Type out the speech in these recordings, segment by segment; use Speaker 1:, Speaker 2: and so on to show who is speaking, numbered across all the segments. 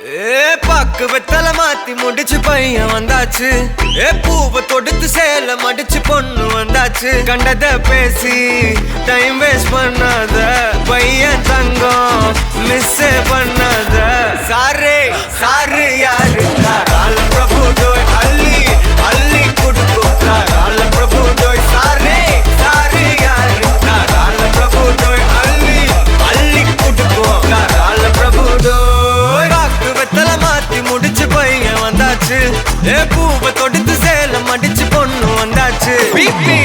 Speaker 1: பாக்கு வெத்தல மாத்தி முடிச்சு பையன் வந்தாச்சு. பூவை தொடுத்து சேல மடிச்சு பொண்ணு வந்தாச்சு. கண்டத பேசி டைம் வேஸ்ட் பண்ணாத பையன் தங்கம் மிஸ் பண்ணாத. சாரு சாரு யாரு கால பிரபு டோய் அள்ளி அள்ளி குடுக்கும் கால பிரபு டோய். சாரு சாரு யாரு கால பிரபு டோய் அள்ளி அள்ளி குடுக்கும் கால பிரபு டோய். பாக்கு வெத்தல மாத்தி முடிச்சு பையன் வந்தாச்சு. பூவை தொடுத்து சேல மடிச்சு பொண்ணு வந்தாச்சு. பிபி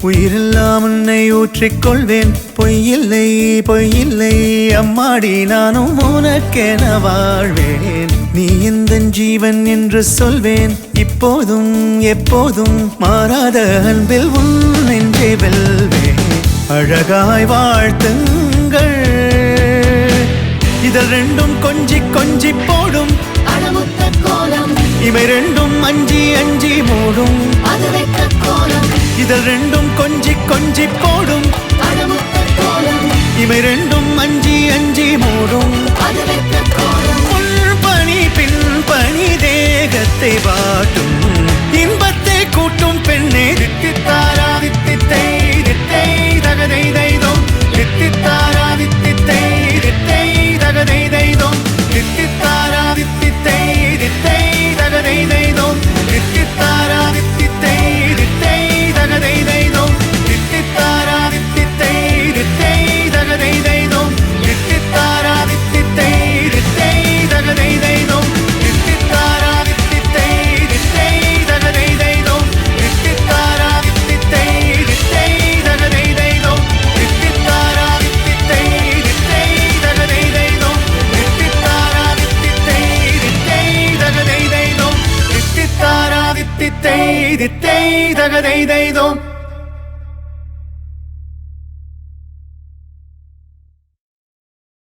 Speaker 2: உயிரெல்லாம் உன்னை ஊற்றிக்கொள்வேன். பொய்யில்லை பொய்யில்லை அம்மாடி நானும் உனக்கென வாழ்வேன். நீ எந்த ஜீவன் என்று சொல்வேன். இப்போதும் எப்போதும் மாறாத அன்பில் உன்னென்றே வெல்வேன். அழகாய் வாழ்த்துங்கள் இதழ் ரெண்டும் கொஞ்சி கொஞ்சி போடும். இவை ரெண்டும் அஞ்சி அஞ்சி மூடும். இதழ் ரெண்டும் கொஞ்சி கொஞ்சி போடும். இவை ரெண்டும் அஞ்சி அஞ்சி மூடும். முன்பணி பின்பணி தேகத்தை வாட்டும் இன்பத்தை கூட்டும் பெண்ணே. தித்தித்தாரா தித்தித்தை தித்தை தகதை தைதோம். தித்தித்தாரா தித்தித்தை தித்தை தகதை தைதோம். தித்தித்தாரா தித்தித்தை தித்தை தகதை தைதோம். தித்தித்தாரா தித்தித்தை தித்தை தகதை தைதோம். தித்தித்தாரா தித்தித்தை தித்தை தகதை தைதோம். தித்தித்தாரா தித்தித்தை தித்தை தகதை தைதோம். தித்தித்தாரா தித்தித்தை தித்தை தகதை தைதோம். தித்தித்தாரா தித்தித்தை தித்தை தகதை தைதோம். தித்தித்தாரா தித்தித்தை தித்தை தகதை தைதோம். தித்தித்தாரா தித்தித்தை தித்தை தகதை தைதோம். தித்தித்தாரா தித்தித்தை தித்தை தகதை தைதோம்.